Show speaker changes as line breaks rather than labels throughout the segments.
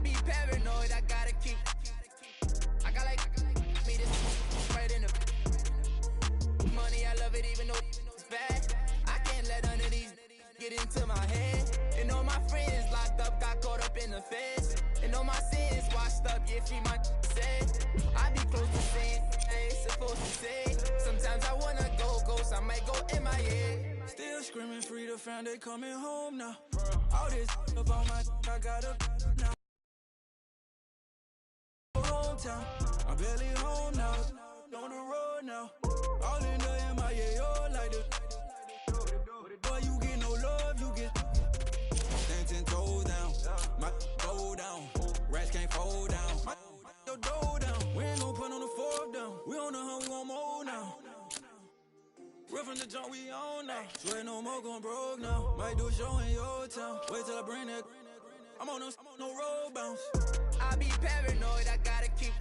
I be paranoid, I gotta keep. I got like me this right in the money. I love it even though it's bad. I can't let none of these get into my head. And all my friends locked up, got caught up in the feds. And all my sins washed up, yeah, free my said. I be close to saying, I ain't supposed to say. Sometimes I wanna go ghost, I might go MIA.
Still screaming free to find they coming home now. All this about my I gotta now. Hometown, I'm barely home now. On the road now. All in the MIA, all like the boy, you get no love, you get 10 toes down. My go down. Rats can't fold down. My your dough down. We ain't gon' put on the fourth down. We on the hunt, we gon' mold now. Real from the jump, we on now. Swear no more gon' broke now. Might do a show in your town. Wait till I bring that. I'm on no road bounce.
I be paranoid, I gotta keep.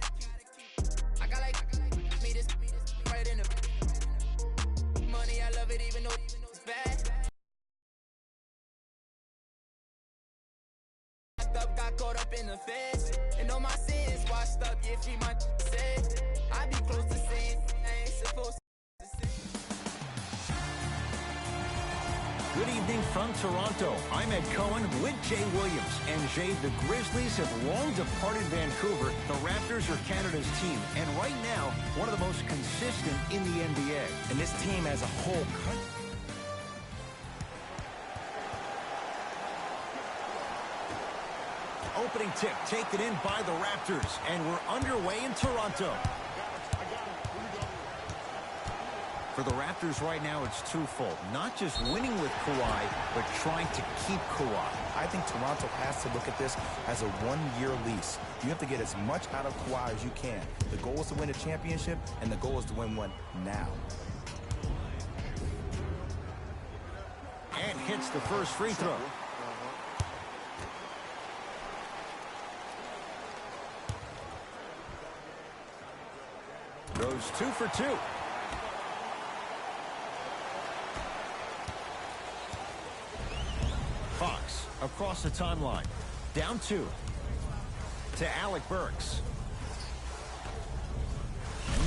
I got like me this right in the money. I love it even though it's bad. Up, got caught up in the feds. And all my sins washed up, yeah, free my said. I be close to saying I ain't supposed to say.
Good evening from Toronto. I'm Ed Cohen with Jay Williams. And Jay, the Grizzlies have long departed Vancouver. The Raptors are Canada's team. And right now, one of the most consistent in the NBA.
And this team as a whole
Opening tip taken in by the Raptors, and we're underway in Toronto. For the Raptors right now, it's twofold. Not just winning with Kawhi, but trying to keep Kawhi.
I think Toronto has to look at this as a one-year lease. You have to get as much out of Kawhi as you can. The goal is to win a championship, and the goal is to win one now.
And hits the first free throw. Goes 2 for 2. Fox across the timeline. Down 2. To Alec Burks.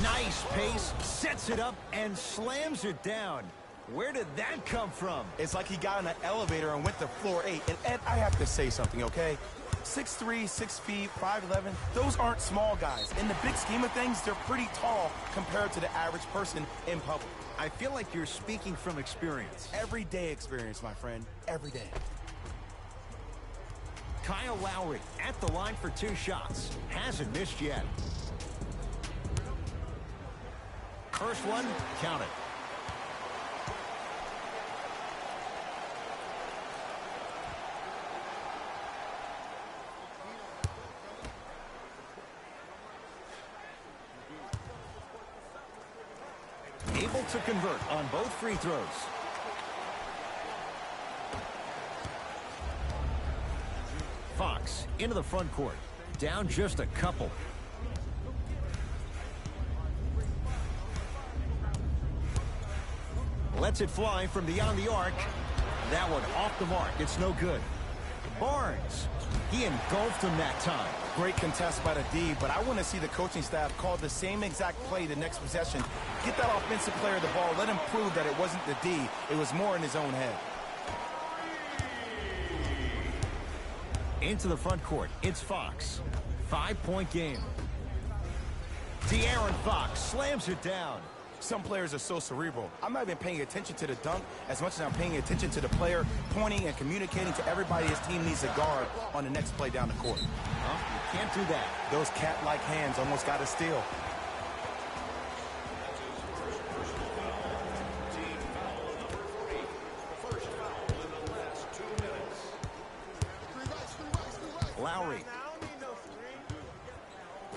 Nice pace. Sets it up and slams it down. Where did that come from?
It's like he got in an elevator and went to floor 8. And Ed, I have to say something, okay? 6'3", 6 feet, 5'11", those aren't small guys. In the big scheme of things, they're pretty tall compared to the average person in public.
I feel like you're speaking from experience.
Everyday experience, my friend. Every day.
Kyle Lowry at the line for 2 shots. Hasn't missed yet. First one, count it. Able to convert on both free throws. Fox into the front court. Down just a couple. Lets it fly from beyond the arc. That one off the mark. It's no good. Barnes. He engulfed him that time.
Great contest by the D, but I want to see the coaching staff call the same exact play the next possession. Get that offensive player the ball. Let him prove that it wasn't the D. It was more in his own head.
Into the front court. It's Fox. 5-point game. De'Aaron Fox slams it down.
Some players are so cerebral. I'm not even paying attention to the dunk as much as I'm paying attention to the player pointing and communicating to everybody his team needs a guard on the next play down the court.
Well, you can't do that.
Those cat-like hands almost got a steal.
Lowry.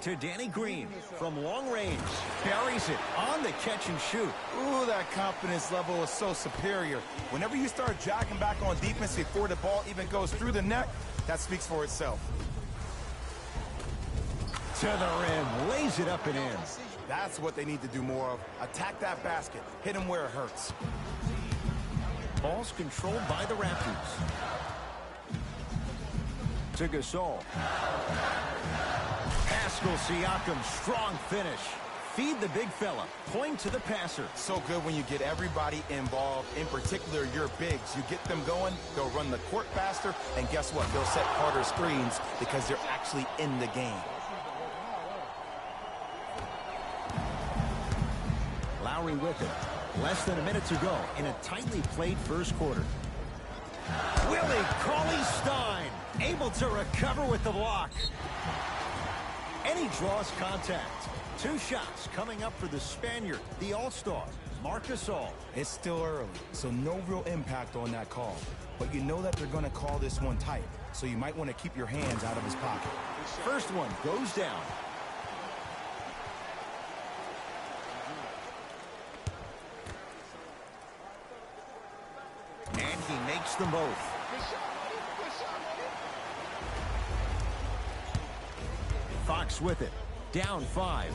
To Danny Green from long range. Buries it on the catch and shoot.
Ooh, that confidence level is so superior. Whenever you start jogging back on defense before the ball even goes through the net, that speaks for itself.
To the rim. Lays it up and in.
That's what they need to do more of. Attack that basket. Hit him where it hurts.
Ball's controlled by the Raptors. to Gasol. Pascal Siakam, strong finish. Feed the big fella. Point to the passer.
So good when you get everybody involved, in particular your bigs. You get them going, they'll run the court faster, and guess what? They'll set harder screens because they're actually in the game.
Lowry with it. Less than a minute to go in a tightly played first quarter. Willie Cauley-Stein able to recover with the block. And he draws contact. 2 shots coming up for the Spaniard, the All-Star, Marc Gasol.
It's still early, so no real impact on that call. But you know that they're going to call this one tight, so you might want to keep your hands out of his pocket.
First one goes down. And he makes them both. Fox with it. Down 5.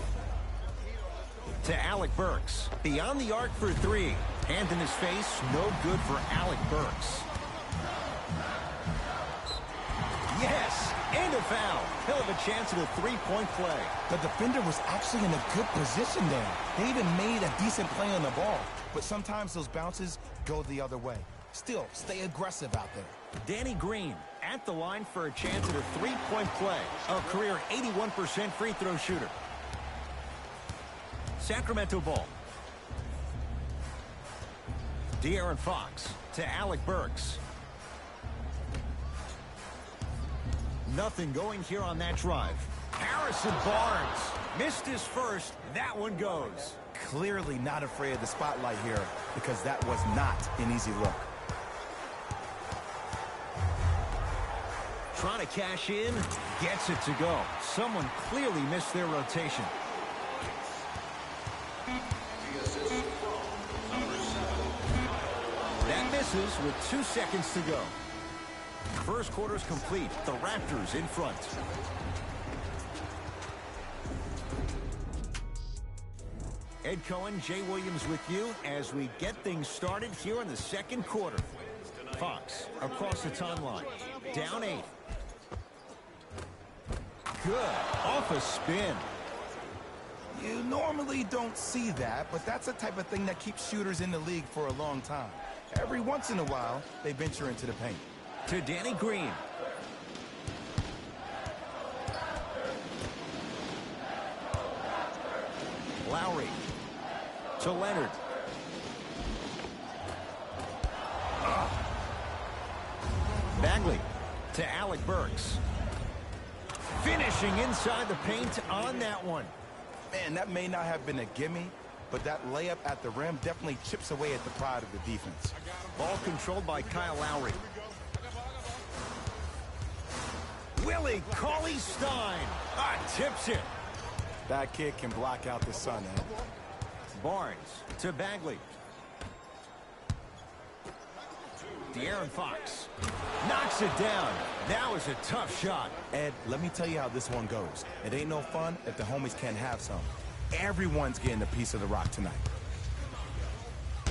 To Alec Burks. Beyond the arc for 3. Hand in his face. No good for Alec Burks. Yes! And a foul. He'll have a chance at a 3-point play.
The defender was actually in a good position there. They even made a decent play on the ball. But sometimes those bounces go the other way. Still, stay aggressive out there.
Danny Green at the line for a chance at a 3-point play. A career 81% free throw shooter. Sacramento ball. De'Aaron Fox to Alec Burks. Nothing going here on that drive. Harrison Barnes missed his first. That one goes.
Clearly not afraid of the spotlight here because that was not an easy look.
Trying to cash in, gets it to go. Someone clearly missed their rotation. That misses with 2 seconds to go. First quarter's complete. The Raptors in front. Ed Cohen, Jay Williams with you as we get things started here in the second quarter. Fox across the timeline. Down 8. Good. Off a spin.
You normally don't see that, but that's the type of thing that keeps shooters in the league for a long time. Every once in a while, they venture into the paint.
To Danny Green. Lowry. To Leonard. Bagley. To Alec Burks. Finishing inside the paint on that one.
Man, that may not have been a gimme, but that layup at the rim definitely chips away at the pride of the defense.
Ball controlled by Kyle Lowry. Willie Cauley-Stein. Tips it.
That kid can block out the sun, Ed.
Barnes to Bagley. De'Aaron Fox knocks it down. That was a tough shot.
Ed, let me tell you how this one goes. It ain't no fun if the homies can't have some. Everyone's getting a piece of the rock tonight.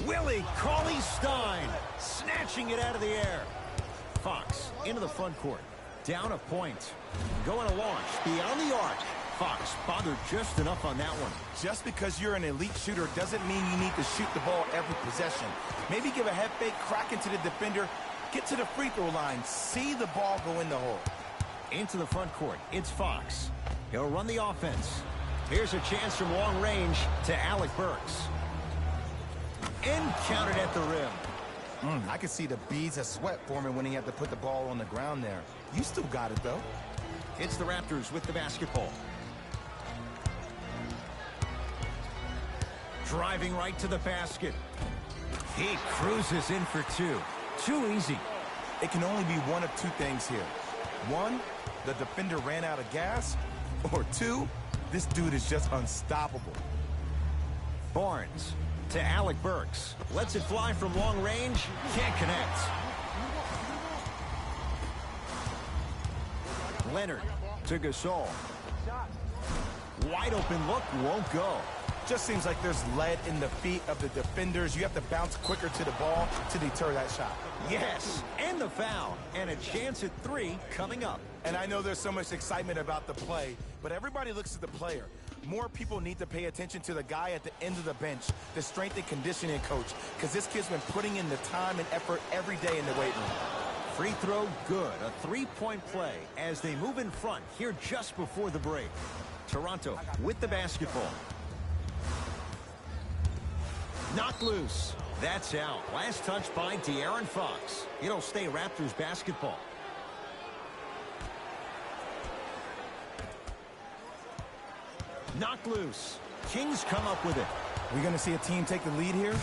Willie Cauley-Stein snatching it out of the air. Fox into the front court. Down a point. Going to launch beyond the arc. Fox bothered just enough on that one.
Just because you're an elite shooter doesn't mean you need to shoot the ball every possession. Maybe give a head fake, crack into the defender, get to the free throw line, see the ball go in the hole.
Into the front court, it's Fox. He'll run the offense. Here's a chance from long range to Alec Burks. And counted at the rim.
I could see the beads of sweat forming when he had to put the ball on the ground there. You still got it, though.
It's the Raptors with the basketball. Driving right to the basket. He cruises in for 2. Too easy.
It can only be one of 2 things here. 1, the defender ran out of gas. Or 2, this dude is just unstoppable.
Barnes to Alec Burks. Lets it fly from long range. Can't connect. Leonard to Gasol. Wide open look, won't go.
Just seems like there's lead in the feet of the defenders. You have to bounce quicker to the ball to deter that shot.
Yes, and the foul. And a chance at 3 coming up.
And I know there's so much excitement about the play, but everybody looks at the player. More people need to pay attention to the guy at the end of the bench, the strength and conditioning coach, because this kid's been putting in the time and effort every day in the weight room.
Free throw good. A three-point play as they move in front here just before the break. Toronto with the basketball. Knocked loose. That's out. Last touch by De'Aaron Fox. It'll stay Raptors basketball. Knocked loose. Kings come up with it.
We're going to see a team take the lead here.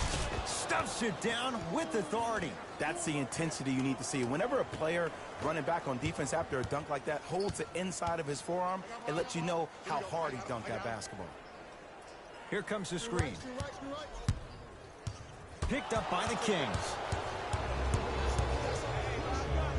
Stuffs it down with authority.
That's the intensity you need to see. Whenever a player running back on defense after a dunk like that holds the inside of his forearm, it lets you know how hard he dunked that basketball.
Here comes the screen. Picked up by the Kings.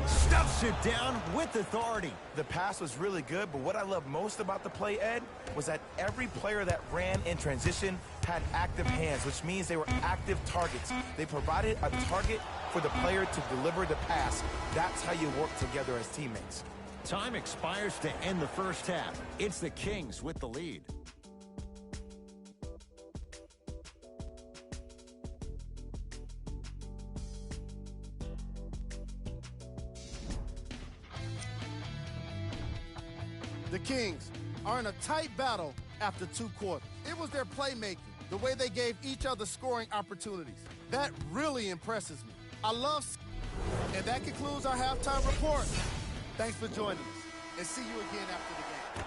Stuffs it down with authority.
The pass was really good, but what I love most about the play, Ed, was that every player that ran in transition had active hands, which means they were active targets. They provided a target for the player to deliver the pass. That's how you work together as teammates.
Time expires to end the first half. It's the Kings with the lead.
The Kings are in a tight battle after 2 quarters. It was their playmaking, the way they gave each other scoring opportunities. That really impresses me. I love. And that concludes our halftime report. Thanks for joining us, and see you again after the game.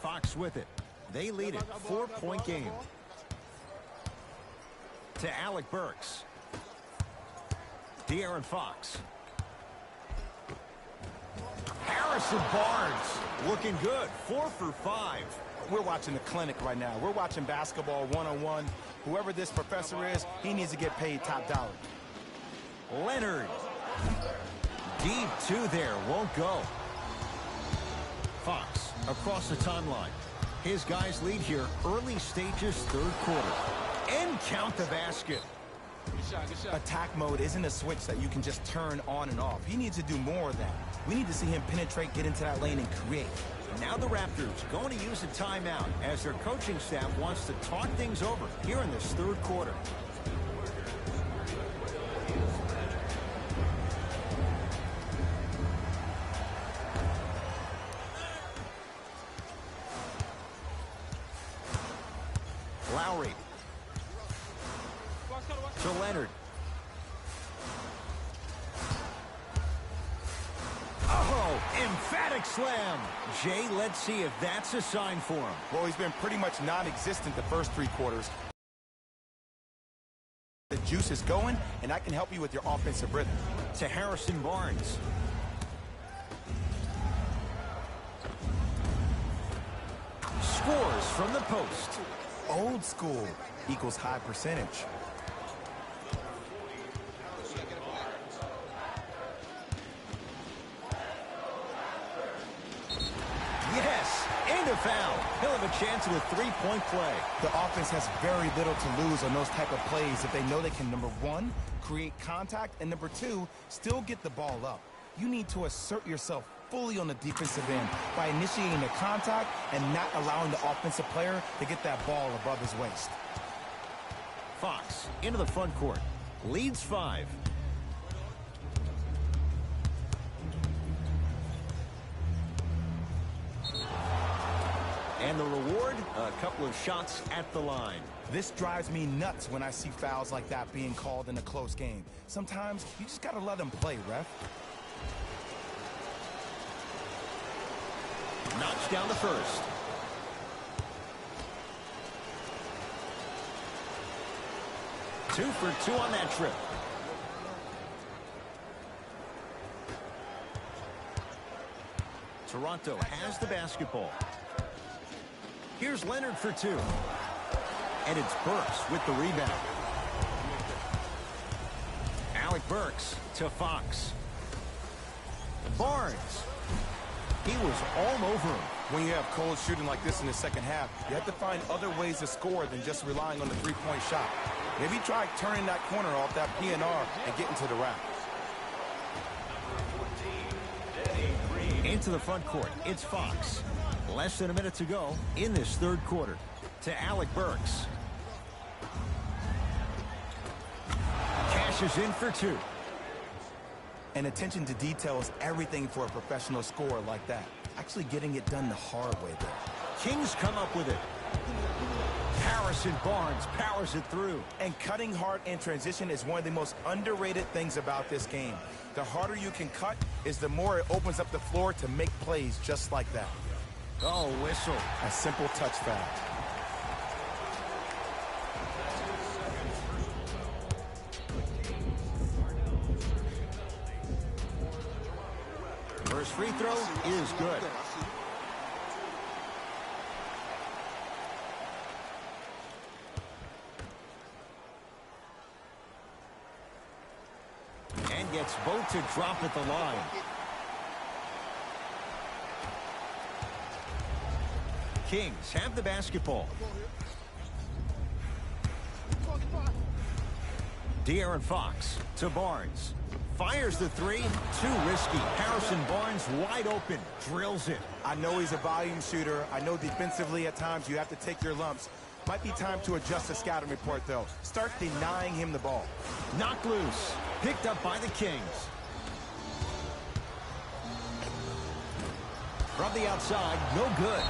Fox with it. They lead it. 4-point game. To Alec Burks. De'Aaron Fox. Harrison Barnes looking good. 4 for 5.
We're watching the clinic right now. We're watching basketball one-on-one. Whoever this professor is, he needs to get paid top dollar.
Leonard. Deep 2 there. Won't go. Fox across the timeline. His guys lead here early stages, 3rd quarter. And count the basket.
Attack mode isn't a switch that you can just turn on and off. He needs to do more of that. We need to see him penetrate, get into that lane, and create.
Now the Raptors going to use a timeout as their coaching staff wants to talk things over here in this 3rd quarter. Lowry. To Leonard. Oh, emphatic slam. Jay, let's see if that's a sign for him.
Well, he's been pretty much non-existent the first 3 quarters. The juice is going, and that can help you with your offensive rhythm.
To Harrison Barnes. Scores from the post.
Old school equals high percentage.
Yes, and a foul. He'll have a chance at a 3-point play.
The offense has very little to lose on those type of plays if they know they can, number 1, create contact, and number 2, still get the ball up. You need to assert yourself fully on the defensive end by initiating the contact and not allowing the offensive player to get that ball above his waist.
Fox into the front court. Leads 5. And the reward, a couple of shots at the line.
This drives me nuts when I see fouls like that being called in a close game. Sometimes you just got to let them play, ref.
Knocks down the first. Two for 2 on that trip. Toronto has the basketball. Here's Leonard for 2. And it's Burks with the rebound. Alec Burks to Fox. Barnes. He was all over him.
When you have cold shooting like this in the second half, you have to find other ways to score than just relying on the 3-point shot. Maybe try turning that corner off that PNR and getting to the rack.
into the front court. It's Fox. Less than a minute to go in this third quarter. To Alec Burks. Cashes in for two.
And attention to detail is everything for a professional scorer like that. Actually getting it done the hard way there.
Kings come up with it. Harrison Barnes powers it through.
And cutting hard in transition is one of the most underrated things about this game. The harder you can cut is the more it opens up the floor to make plays just like that.
Oh, whistle.
A simple touch foul.
First free throw is good. And gets both to drop at the line. Kings have the basketball. De'Aaron Fox to Barnes. Fires the three. Too risky. Harrison Barnes wide open. Drills it.
I know he's a volume shooter. I know defensively at times you have to take your lumps. Might be time to adjust the scouting report, though. Start denying him the ball.
Knocked loose. Picked up by the Kings. From the outside, no good.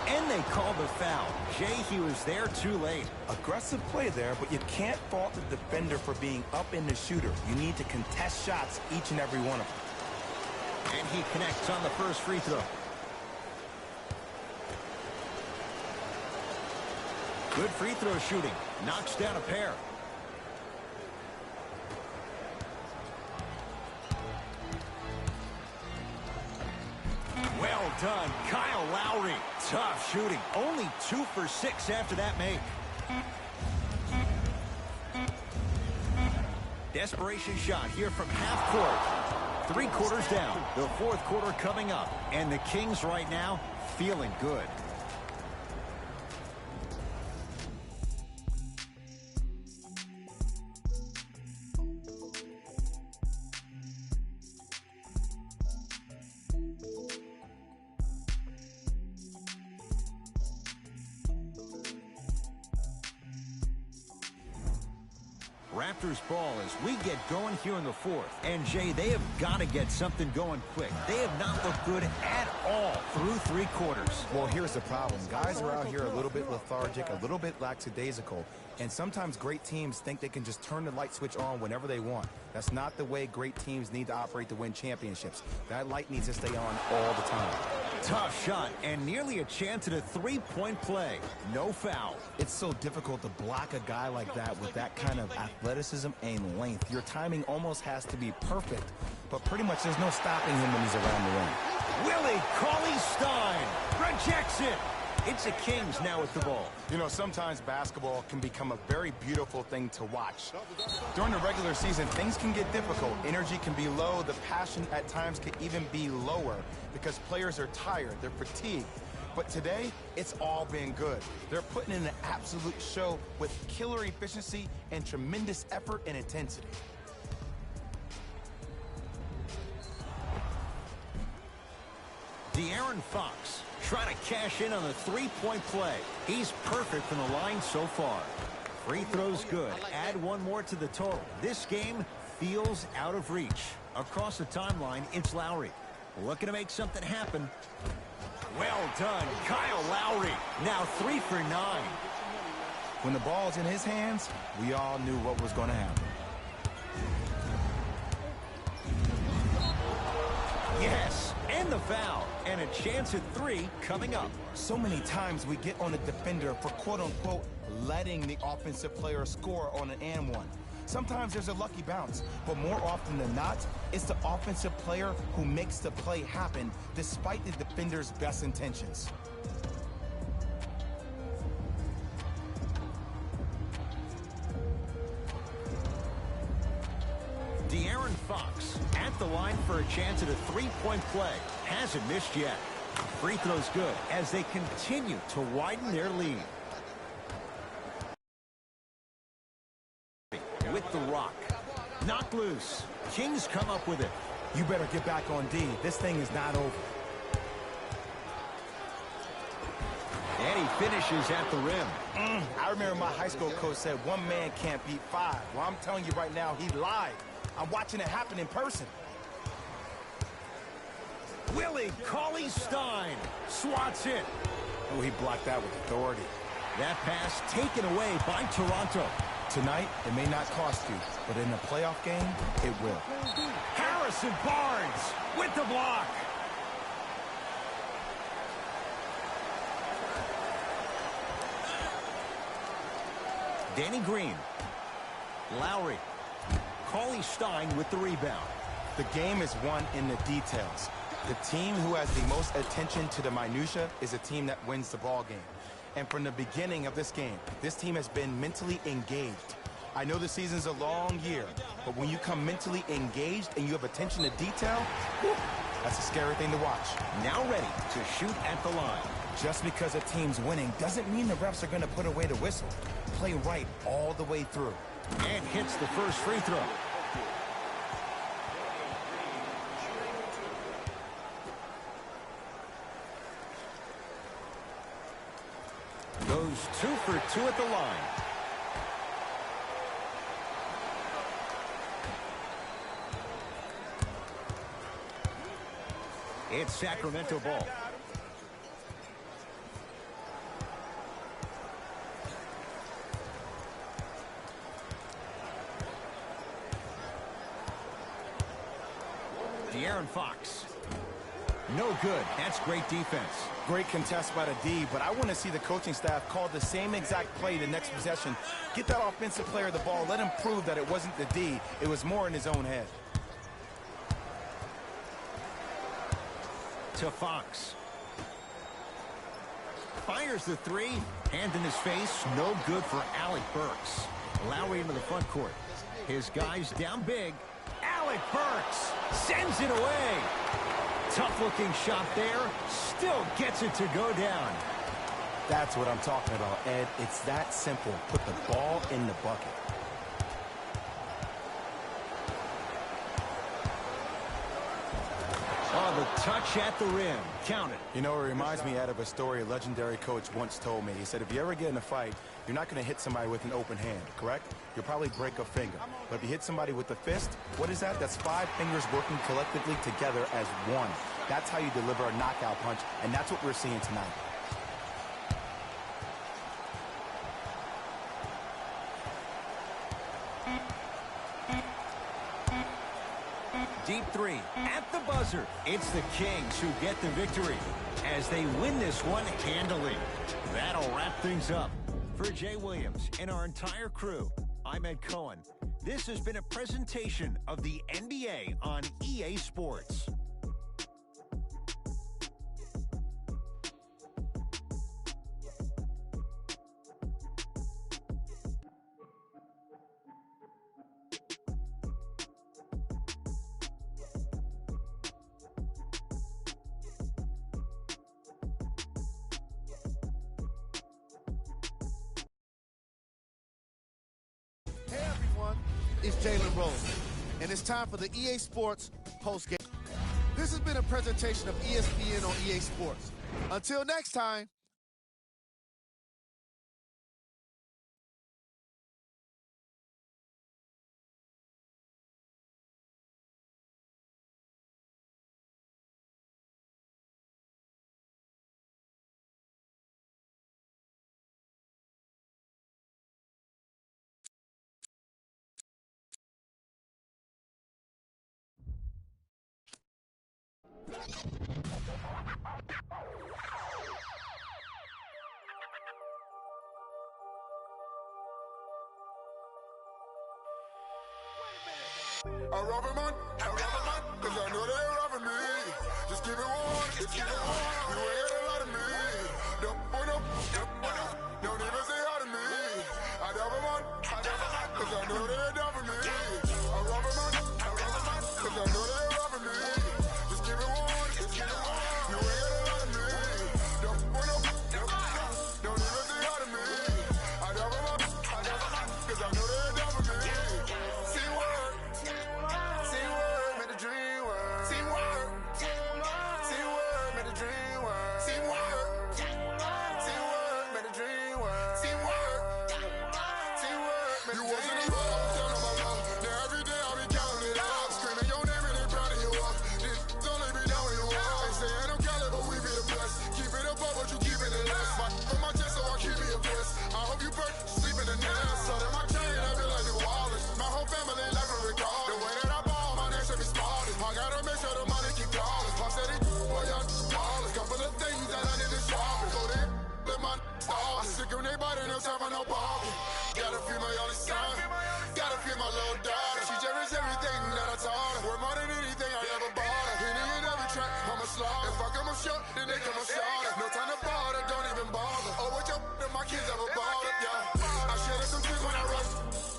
And they call the foul. Jay, he was there too late.
Aggressive play there, but you can't fault the defender for being up in the shooter. You need to contest shots, each and every one of them.
And he connects on the first free throw. Good free throw shooting. Knocks down a pair. Well done, Kyle Lowry. Tough shooting. Only 2 for 6 after that make. Desperation shot here from half court. 3 quarters down. The fourth quarter coming up. And the Kings right now feeling good. Raptors ball as we get going here in the fourth. And, Jay, they have got to get something going quick. They have not looked good at all through 3 quarters.
Well, here's the problem. Guys are out here a little bit lethargic, a little bit lackadaisical. And sometimes great teams think they can just turn the light switch on whenever they want. That's not the way great teams need to operate to win championships. That light needs to stay on all the time.
Tough shot and nearly a chance at a 3-point play. No foul.
It's so difficult to block a guy like that with that kind of athleticism and length. Your timing almost has to be perfect, but pretty much there's no stopping him when he's around the rim.
Willie Cauley-Stein rejects it. It's the Kings now with the ball.
You know, sometimes basketball can become a very beautiful thing to watch. During the regular season, things can get difficult. Energy can be low. The passion at times can even be lower because players are tired. They're fatigued. But today, it's all been good. They're putting in an absolute show with killer efficiency and tremendous effort and intensity.
De'Aaron Fox trying to cash in on the 3-point play. He's perfect from the line so far. Free throws good. Add 1 more to the total. This game feels out of reach. Across the timeline, it's Lowry. Looking to make something happen. Well done, Kyle Lowry. Now 3 for 9.
When the ball's in his hands, we all knew what was going to happen.
Yes, and the foul. And a chance at 3 coming up.
So many times we get on the defender for quote-unquote letting the offensive player score on an and one. Sometimes there's a lucky bounce, but more often than not, it's the offensive player who makes the play happen despite the defender's best intentions.
De'Aaron Fox at the line for a chance at a 3-point play. Hasn't missed yet. Free throw's good as they continue to widen their lead. With the rock. Knocked loose. Kings come up with it.
You better get back on D. This thing is not over.
finishes at the rim.
I remember my high school coach said one man can't beat five. Well, I'm telling you right now, he lied. I'm watching it happen in person.
Willie Cauley-Stein swats it.
Oh, he blocked that with authority.
That pass taken away by Toronto.
Tonight, it may not cost you, but in a playoff game, it will.
Harrison Barnes with the block. Danny Green. Lowry. Cauley-Stein with the rebound.
The game is won in the details. The team who has the most attention to the minutia is a team that wins the ball game. And from the beginning of this game, this team has been mentally engaged. I know the season's a long year, but when you come mentally engaged and you have attention to detail, whew, that's a scary thing to watch.
Now ready to shoot at the line.
Just because a team's winning doesn't mean the refs are going to put away the whistle. Play right all the way through.
And hits the first free throw. Goes 2 for 2 at the line. It's Sacramento ball. De'Aaron Fox. No good. That's great defense.
Great contest by the D, but I want to see the coaching staff call the same exact play the next possession. Get that offensive player the ball. Let him prove that it wasn't the D. It was more in his own head.
To Fox. Fires the three. Hand in his face. No good for Alec Burks. Lowry into the front court. His guys down big. Alec Burks sends it away. Tough-looking shot there. Still gets it to go down.
That's what I'm talking about, Ed. It's that simple. Put the ball in the bucket.
Oh, the touch at the rim. Count it.
You know, it reminds me, Ed, of a story a legendary coach once told me. He said, if you ever get in a fight, you're not going to hit somebody with an open hand, correct? You'll probably break a finger. But if you hit somebody with a fist, what is that? That's 5 fingers working collectively together as one. That's how you deliver a knockout punch, and that's what we're seeing tonight.
Deep three at the buzzer. It's the Kings who get the victory as they win this one handily. That'll wrap things up. For Jay Williams and our entire crew, I'm Ed Cohen. This has been a presentation of the NBA on EA Sports.
It's Jalen Rose, and it's time for the EA Sports postgame. This has been a presentation of ESPN on EA Sports. Until next time.
I rob a man, cause I know they're robbing me. Just give it one, just give it one. You ain't got a lot of me. Don't even say hi to me. I rob a man, cause I know they're down for me. I rob a man, cause I know they're robbing me. Just give it one, just give it one. You ain't got a lot of me. Don't even say hi to me. I rob a man, cause I know they're down for me. See what? Teamwork, made the dream work. Teamwork, made the dream work. short, then they come a shorter. No time to bother, don't even bother. Oh, what your and my kids ever bothered, yeah. I shed some tears when I rush.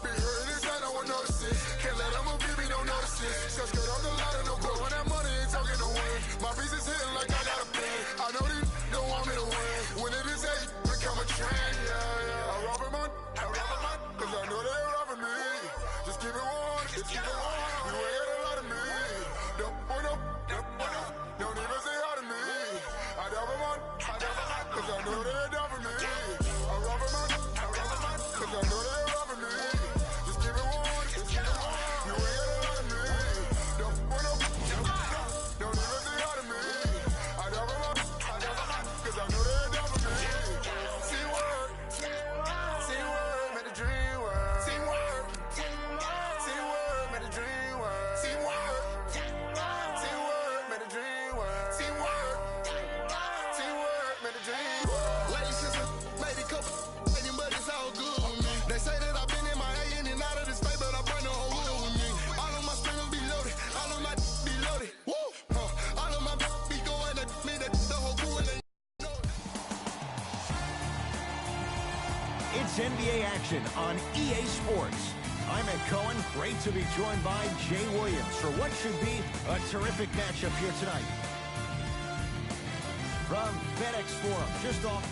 Be hurting inside, no one notices. Can't let them abuse me, don't notice it. So skirt off the ladder, no blowing that money, ain't talking no win. My piece is hitting like I got a pin. I know these don't want me to win. When it is age, become a trend, yeah. I rob them on, cause I know they're robbing me. Just keep it on, just keep it on. You ain't got a lot of me. Don't even say hi to me. I rob them on, cause I know they're down for me. I rob them on, cause I know they're robbing me. Just keep it on, just keep it on. You ain't got a lot of me. Don't even say hi to me. I rob them on, cause I know they're down for me. See word, made a dream work. See word, made a dream work. See word, made a dream work. See word, made a dream work. Lady sister, lady couple, lady, but it's all good with me. They say that I've been in my A in and out of the state, but I bring the whole hood with me. All of my stringers be loaded, all of my be loaded. Woo! All of my be going at me, the whole crew and they know it.
It's NBA action on EA Sports. I'm Ed Cohen. Great to be joined by Jay Williams for what should be a terrific matchup here tonight. From FedEx Forum, just off.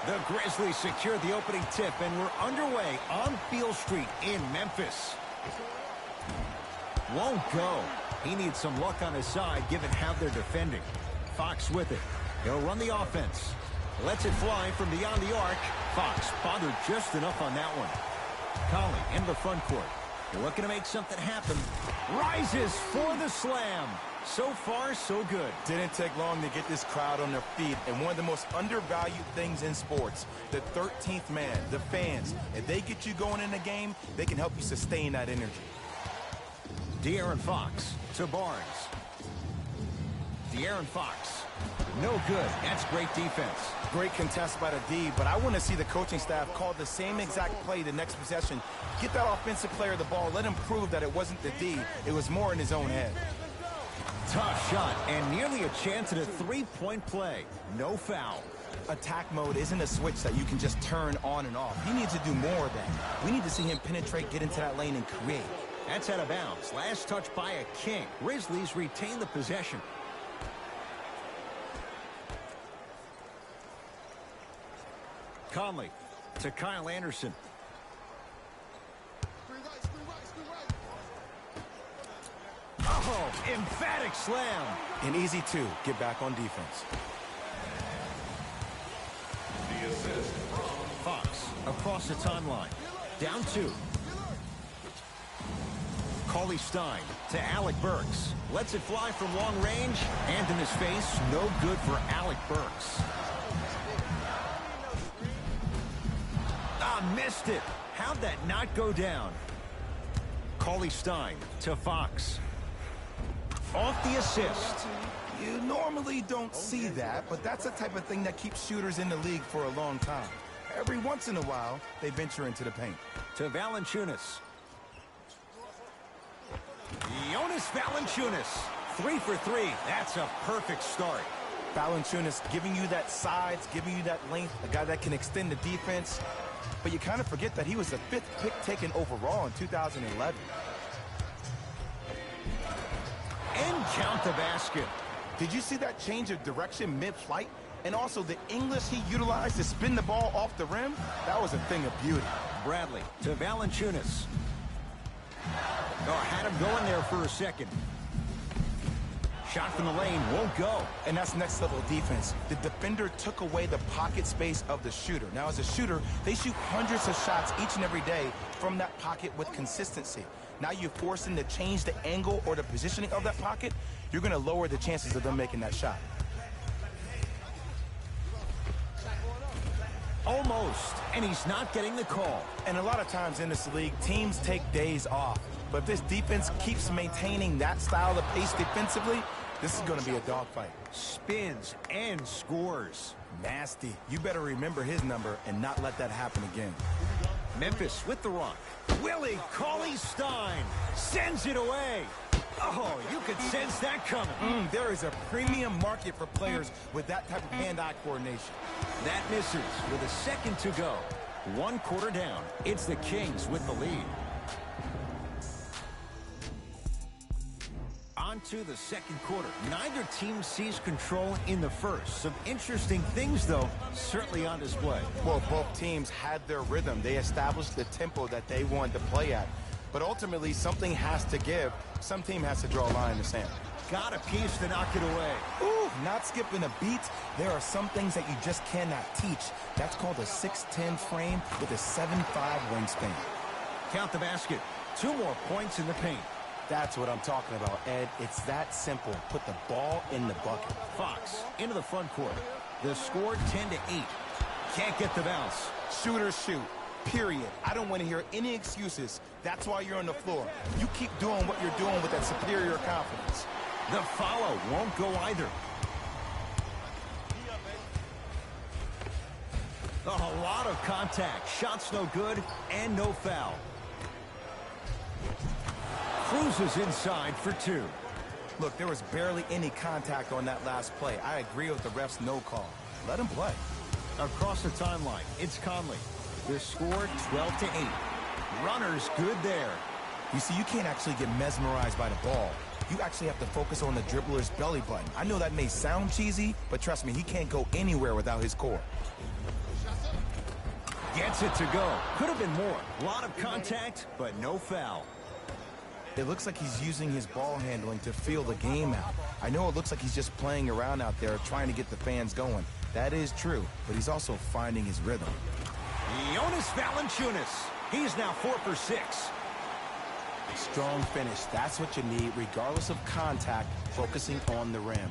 The Grizzlies secured the opening tip, and we're underway on Beale Street in Memphis. Won't go. He needs some luck on his side, given how they're defending. Fox with it. He'll run the offense. Lets it fly from beyond the arc. Fox bothered just enough on that one. Conley in the front court. Looking to make something happen. Rises for the slam. So far, so good.
Didn't take long to get this crowd on their feet, and one of the most undervalued things in sports, the 13th man, the fans. If they get you going in the game, they can help you sustain that energy.
De'Aaron Fox to Barnes. De'Aaron Fox. No good. That's great defense.
Great contest by the D, but I want to see the coaching staff call the same exact play the next possession. Get that offensive player the ball. Let him prove that it wasn't the D. It was more in his own head.
Tough shot and nearly a chance at a three-point play. No foul.
Attack mode isn't a switch that you can just turn on and off. He needs to do more of that. We need to see him penetrate, get into that lane, and create.
That's out of bounds. Last touch by a King. Grizzlies retain the possession. Conley to Kyle Anderson. Oh, emphatic slam.
An easy two. Get back on defense.
Fox across the timeline. Down two. Cauley Stein to Alec Burks. Lets it fly from long range. Hand in his face. No good for Alec Burks. Missed it. How'd that not go down? Cauley Stein to Fox. Off the assist.
You normally don't see that, but that's the type of thing that keeps shooters in the league for a long time. Every once in a while, they venture into the paint.
To Valanciunas. Jonas Valanciunas. 3 for 3. That's a perfect start.
Valanciunas giving you that size, giving you that length, a guy that can extend the defense. But you kind of forget that he was the 5th pick taken overall in 2011.
And count the basket.
Did you see that change of direction mid-flight? And also the English he utilized to spin the ball off the rim? That was a thing of beauty.
Bradley to Valanciunas. Oh, had him going there for a second. Shot from the lane won't go.
And that's next level defense. The defender took away the pocket space of the shooter. Now, as a shooter, they shoot hundreds of shots each and every day from that pocket with consistency. Now you force them to change the angle or the positioning of that pocket, you're going to lower the chances of them making that shot.
Almost, and he's not getting the call.
And a lot of times in this league, teams take days off. But if this defense keeps maintaining that style of pace defensively, this is going to be a dogfight.
Spins and scores.
Nasty. You better remember his number and not let that happen again.
Memphis with the rock. Willie Cauley-Stein sends it away. Oh, you could sense that coming.
There is a premium market for players with that type of hand-eye coordination.
That misses with a second to go. 1 quarter down. It's the Kings with the lead. On to the second quarter. Neither team sees control in the first. Some interesting things, though, certainly on display.
Well, both teams had their rhythm. They established the tempo that they wanted to play at. But ultimately, something has to give. Some team has to draw a line in the sand.
Got a piece to knock it away.
Ooh, not skipping a beat. There are some things that you just cannot teach. That's called a 6'10 frame with a 7'5 wingspan.
Count the basket. 2 more points in the paint.
That's what I'm talking about, Ed. It's that simple. Put the ball in the bucket.
Fox into the front court. The score 10-8. Can't get the bounce.
Shooters shoot. Period. I don't want to hear any excuses. That's why you're on the floor. You keep doing what you're doing with that superior confidence.
The follow won't go either. A lot of contact. Shots no good and no foul. Cruises inside for 2.
Look, there was barely any contact on that last play. I agree with the ref's no call. Let him play.
Across the timeline, it's Conley. The score 12-8. Runners good there.
You see, you can't actually get mesmerized by the ball. You actually have to focus on the dribbler's belly button. I know that may sound cheesy, but trust me, he can't go anywhere without his core.
Gets it to go. Could have been more. A lot of contact, but no foul.
It looks like he's using his ball handling to feel the game out. I know it looks like he's just playing around out there trying to get the fans going. That is true, but he's also finding his rhythm.
Jonas Valanciunas. He's now 4 for 6.
Strong finish. That's what you need, regardless of contact, focusing on the rim.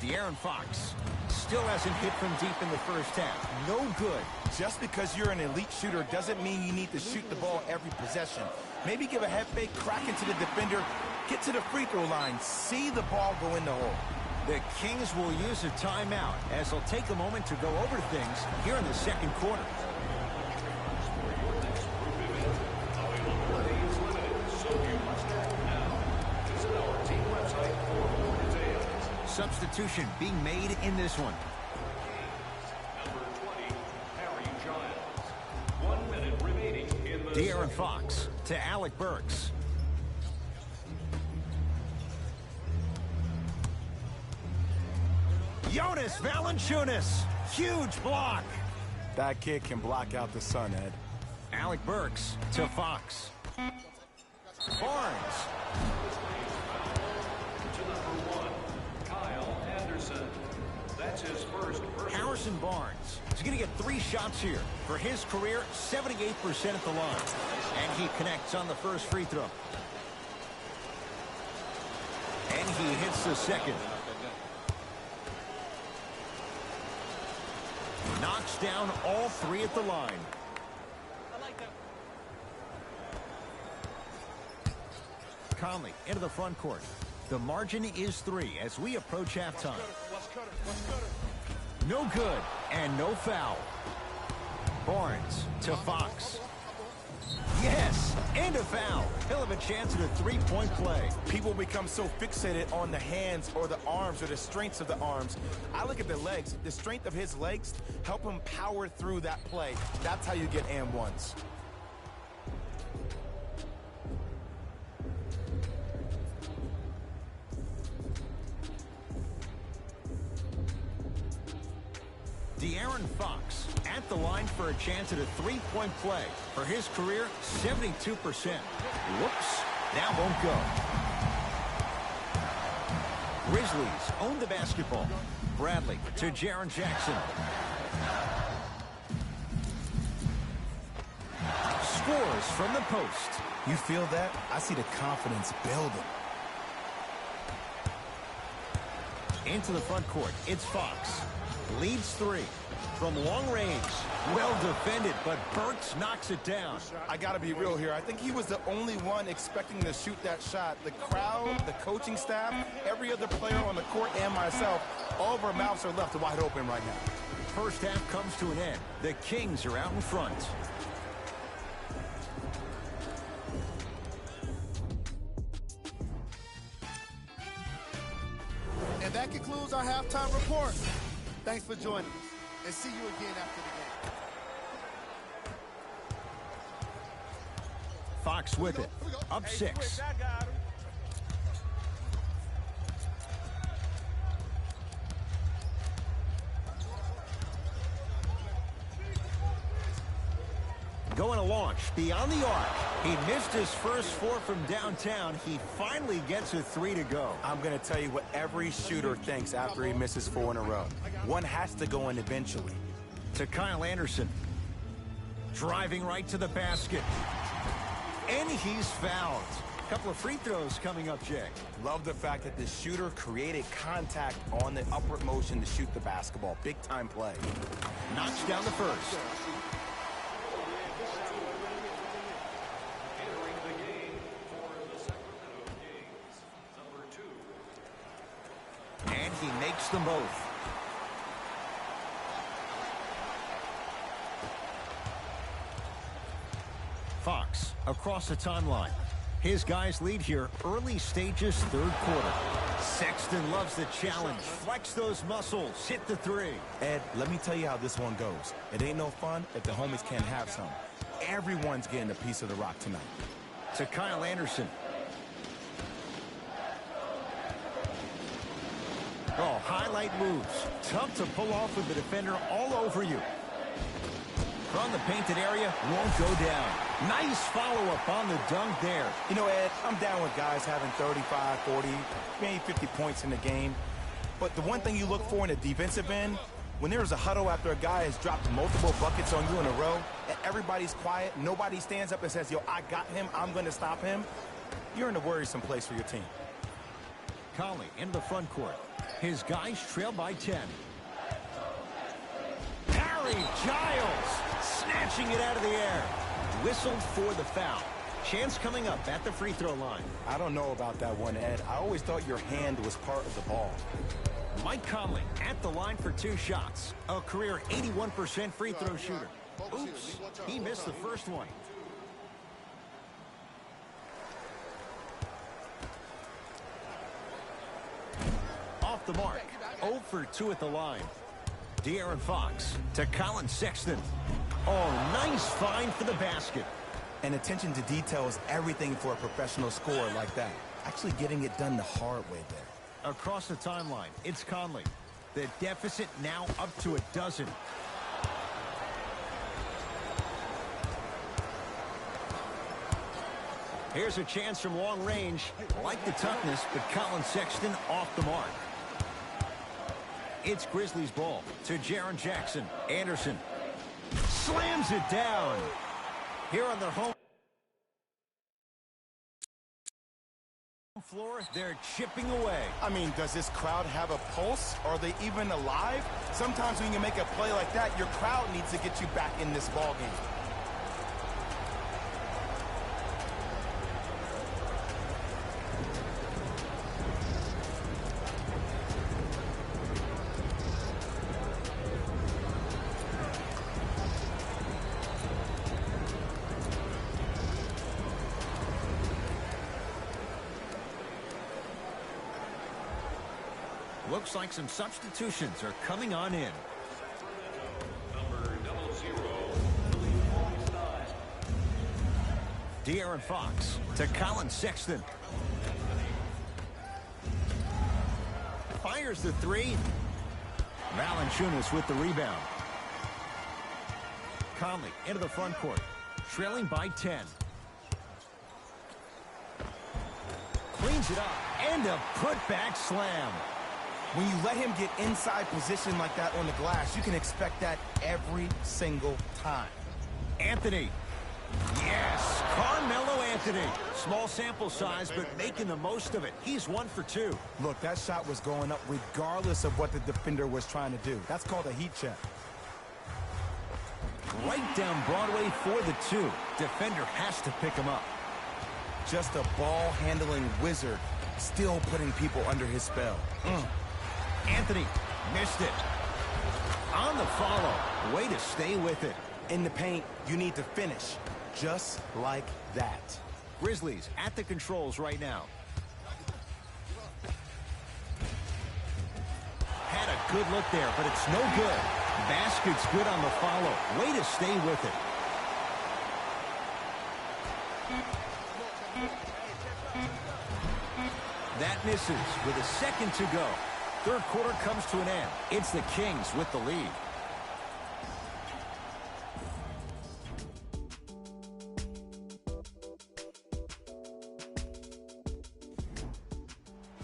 De'Aaron Fox still hasn't hit from deep in the first half. No good.
Just because you're an elite shooter doesn't mean you need to shoot the ball every possession. Maybe give a head fake, crack into the defender, get to the free throw line, see the ball go in the hole.
The Kings will use a timeout as they'll take a moment to go over things here in the second quarter. Substitution being made in this one. De'Aaron Fox to Alec Burks. Jonas Valanciunas. Huge block.
That kid can block out the sun, Ed.
Alec Burks to Fox. Barnes. Harrison Barnes is going to get 3 shots here. For his career, 78% at the line. And he connects on the first free throw. And he hits the second. Knocks down all 3 at the line. Conley into the front court. The margin is 3 as we approach halftime. No good and no foul. Barnes to Fox. Yes, and a foul. He'll have a chance at a 3-point play.
People become so fixated on the hands or the arms or the strengths of the arms. I look at the legs. The strength of his legs help him power through that play. That's how you get and ones.
De'Aaron Fox at the line for a chance at a 3-point play. For his career, 72%. Whoops, that won't go. Grizzlies own the basketball. Bradley to Jaren Jackson. Scores from the post.
You feel that? I see the confidence building.
Into the front court, it's Fox. Leads 3. From long range. Well defended, but Burks knocks it down.
I got to be real here. I think he was the only one expecting to shoot that shot. The crowd, the coaching staff, every other player on the court, and myself, all of our mouths are left wide open right now.
First half comes to an end. The Kings are out in front.
And that concludes our halftime report. Thanks for joining us, and see you again after the game.
Fox with it. Up 6. Going to launch beyond the arc. He missed his first 4 from downtown. He finally gets a 3 to go.
I'm going to tell you what every shooter thinks after he misses 4 in a row. One has to go in eventually.
To Kyle Anderson. Driving right to the basket. And he's fouled. A couple of free throws coming up, Jay.
Love the fact that the shooter created contact on the upward motion to shoot the basketball. Big time play.
Knocks down the first. And he makes them both. Fox across the timeline. His guys lead here early stages, third quarter. Sexton loves the challenge. Flex those muscles. Hit the 3.
Ed, let me tell you how this one goes. It ain't no fun if the homies can't have some. Everyone's getting a piece of the rock tonight.
To Kyle Anderson. Oh, highlight moves. Tough to pull off with the defender all over you. From the painted area, won't go down. Nice follow-up on the dunk there.
You know, Ed, I'm down with guys having 35, 40, maybe 50 points in the game. But the one thing you look for in a defensive end, when there's a huddle after a guy has dropped multiple buckets on you in a row, and everybody's quiet, nobody stands up and says, yo, I got him, I'm going to stop him, you're in a worrisome place for your team.
Conley into the front court. His guys trail by 10. Harry Giles snatching it out of the air. Whistled for the foul. Chance coming up at the free throw line.
I don't know about that one, Ed. I always thought your hand was part of the ball.
Mike Conley at the line for 2 shots. A career 81% free throw shooter. Oops, he missed the first one. Off the mark. 0 for 2 at the line. De'Aaron Fox to Colin Sexton. Oh, nice find for the basket.
And attention to detail is everything for a professional scorer like that. Actually getting it done the hard way there.
Across the timeline, it's Conley. The deficit now up to 12. Here's a chance from long range. Like the toughness, but Colin Sexton off the mark. It's Grizzlies ball to Jaren Jackson. Anderson slams it down. Here on their home floor, they're chipping away.
I mean, does this crowd have a pulse? Are they even alive? Sometimes when you make a play like that, your crowd needs to get you back in this ball game.
Looks like some substitutions are coming on in. De'Aaron Fox to Colin Sexton. Fires the 3. Valanciunas with the rebound. Conley into the front court. Trailing by 10. Cleans it up. And a putback slam.
When you let him get inside position like that on the glass, you can expect that every single time.
Anthony. Yes, Carmelo Anthony. Small sample size, but making the most of it. He's 1 for 2.
Look, that shot was going up regardless of what the defender was trying to do. That's called a heat check.
Right down Broadway for the 2. Defender has to pick him up.
Just a ball-handling wizard, still putting people under his spell.
Anthony missed it. On the follow. Way to stay with it.
In the paint, you need to finish. Just like that.
Grizzlies at the controls right now. Had a good look there, but it's no good. Basket's good on the follow. Way to stay with it. That misses with a second to go. Third quarter comes to an end. It's the Kings with the lead.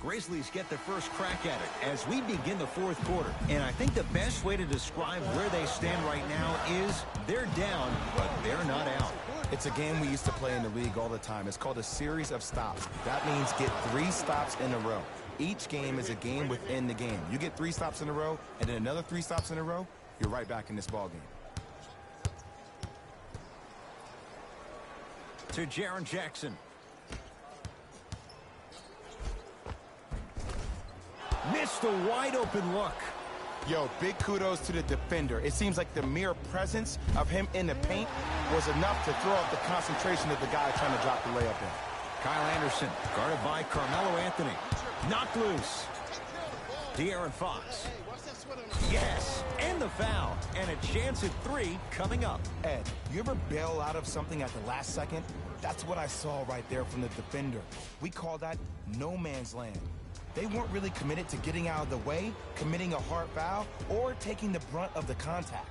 Grizzlies get the first crack at it as we begin the fourth quarter. And I think the best way to describe where they stand right now is they're down, but they're not out.
It's a game we used to play in the league all the time. It's called a series of stops. That means get 3 stops in a row. Each game is a game within the game. You get 3 stops in a row, and then another 3 stops in a row, you're right back in this ball game.
To Jaren Jackson. Missed a wide open look.
Yo, big kudos to the defender. It seems like the mere presence of him in the paint was enough to throw off the concentration of the guy trying to drop the layup in.
Kyle Anderson, guarded by Carmelo Anthony. Knocked loose. De'Aaron Fox. Yes, and the foul. And a chance at 3 coming up.
Ed, you ever bail out of something at the last second? That's what I saw right there from the defender. We call that no man's land. They weren't really committed to getting out of the way, committing a hard foul, or taking the brunt of the contact.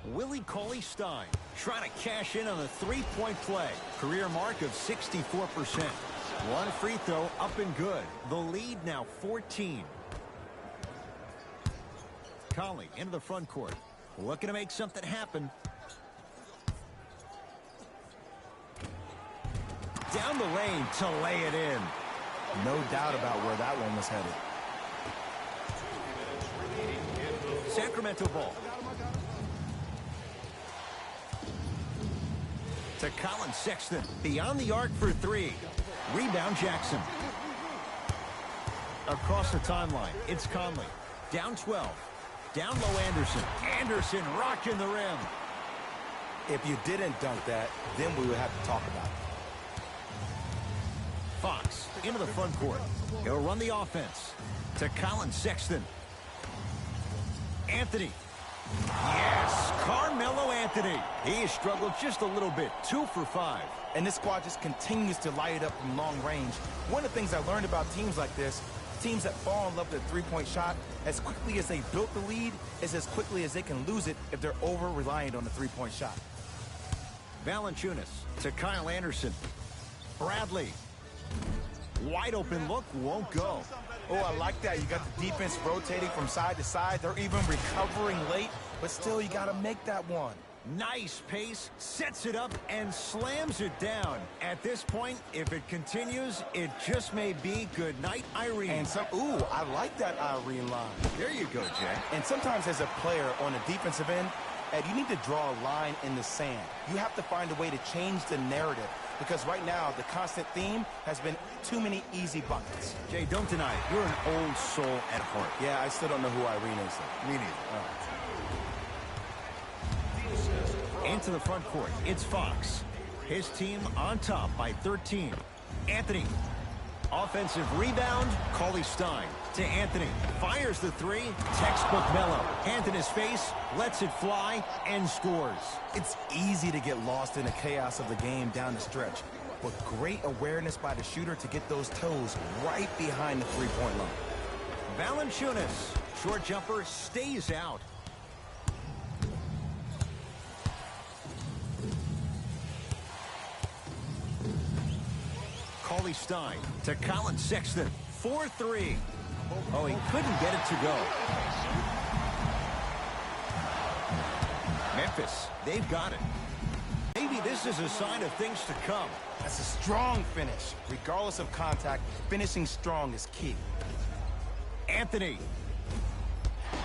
Willie Cauley-Stein trying to cash in on the three-point play. Career mark of 64%. One free throw up and good. The lead now 14. Conley into the front court. Looking to make something happen. Down the lane to lay it in.
No doubt about where that one was headed.
Sacramento ball. To Colin Sexton. Beyond the arc for 3. Rebound Jackson. Across the timeline, it's Conley. Down 12. Down low Anderson. Anderson rocking the rim.
If you didn't dunk that, then we would have to talk about it.
Fox into the front court. He'll run the offense. To Colin Sexton. Anthony. Yes, Carmelo Anthony. He has struggled just a little bit. 2 for 5.
And this squad just continues to light it up from long range. One of the things I learned about teams like this, teams that fall in love with a three-point shot, as quickly as they built the lead, is as quickly as they can lose it if they're over-reliant on the three-point shot.
Valanciunas to Kyle Anderson. Bradley. Wide open look, won't go.
Oh, I like that. You got the defense rotating from side to side. They're even recovering late, but still, you got to make that one.
Nice pace, sets it up, and slams it down. At this point, if it continues, it just may be good night, Irene.
And ooh, I like that Irene line.
There you go, Jay.
And sometimes as a player on the defensive end, Ed, you need to draw a line in the sand. You have to find a way to change the narrative, because right now the constant theme has been too many easy buckets.
Jay, don't deny it. You're an old soul at heart.
Yeah, I still don't know who Irene is, though.
Me neither. Into the front court, it's Fox. His team on top by 13. Anthony. Offensive rebound, Cauley-Stein to Anthony. Fires the 3, textbook Melo. Hand in his face, lets it fly, and scores.
It's easy to get lost in the chaos of the game down the stretch, but great awareness by the shooter to get those toes right behind the three-point line.
Valanciunas, short jumper, stays out. Cauley-Stein to Colin Sexton. 4-3. Oh, he couldn't get it to go. Memphis, they've got it. Maybe this is a sign of things to come.
That's a strong finish. Regardless of contact, finishing strong is key.
Anthony.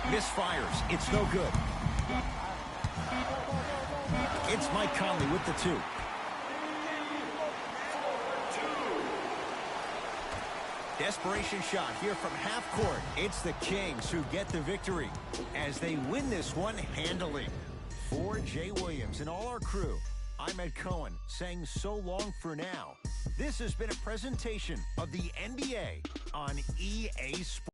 Misfires. It's no good. It's Mike Conley with the 2. Desperation shot here from half court. It's the Kings who get the victory as they win this one handily. For Jay Williams and all our crew, I'm Ed Cohen saying so long for now. This has been a presentation of the NBA on EA Sports.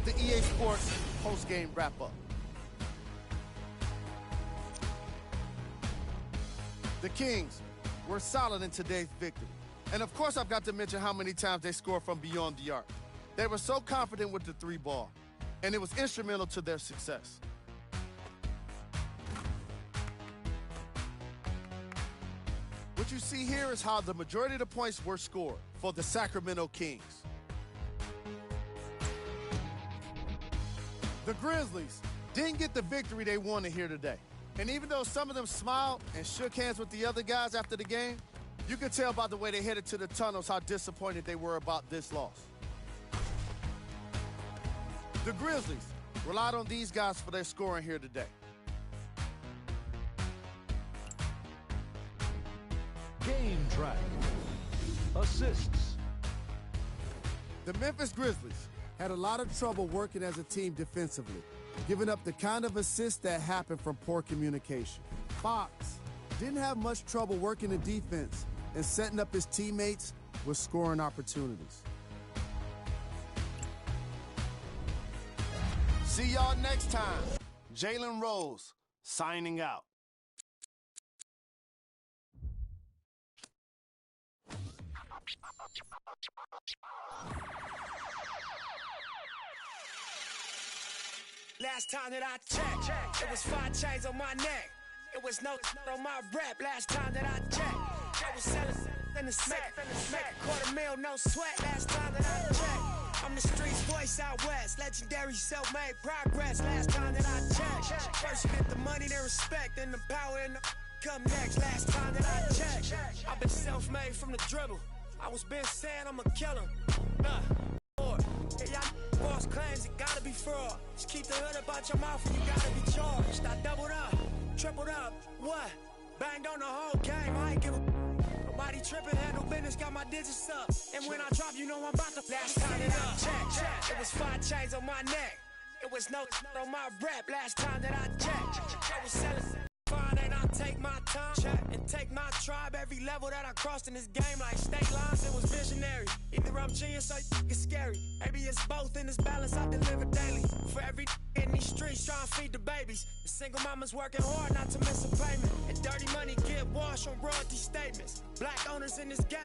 The EA Sports post-game wrap-up. The Kings were solid in today's victory. And of course, I've got to mention how many times they scored from beyond the arc. They were so confident with the 3 ball, and it was instrumental to their success. What you see here is how the majority of the points were scored for the Sacramento Kings. The Grizzlies didn't get the victory they wanted here today. And even though some of them smiled and shook hands with the other guys after the game, you could tell by the way they headed to the tunnels how disappointed they were about this loss. The Grizzlies relied on these guys for their scoring here today.
Game track. Assists.
The Memphis Grizzlies had a lot of trouble working as a team defensively, giving up the kind of assists that happen from poor communication. Fox didn't have much trouble working the defense and setting up his teammates with scoring opportunities. See y'all next time. Jalen Rose signing out.
Last time that I checked, it was 5 chains on my neck. It was no on my rep. Last time that I checked, I was selling in the sack. $250,000, no sweat. Last time that I checked, I'm the streets voice out west. Legendary self-made progress. Last time that I checked, first you get the money, then respect, then the power and the come next. Last time that I checked, I've been self-made from the dribble. I was been saying I'm a killer. Hey, y'all false claims, it gotta be fraud. Just keep the hood about your mouth and you gotta be charged. I doubled up, tripled up, what? Banged on the whole game, I ain't give a nobody tripping, handle business, got my digits up. And when I drop, you know I'm about to last time that I checked, it was 5 chains on my neck. It was no on my rep. Last time that I checked, I was selling fine and I take my time and take my tribe. Every level that I crossed in this game like state lines, it was visionary. Either I'm genius or it's scary. Maybe it's both in this balance I deliver daily. For every in these streets trying to feed the babies. The single mama's working hard not to miss a payment. And dirty money get washed on royalty statements. Black owners in this game.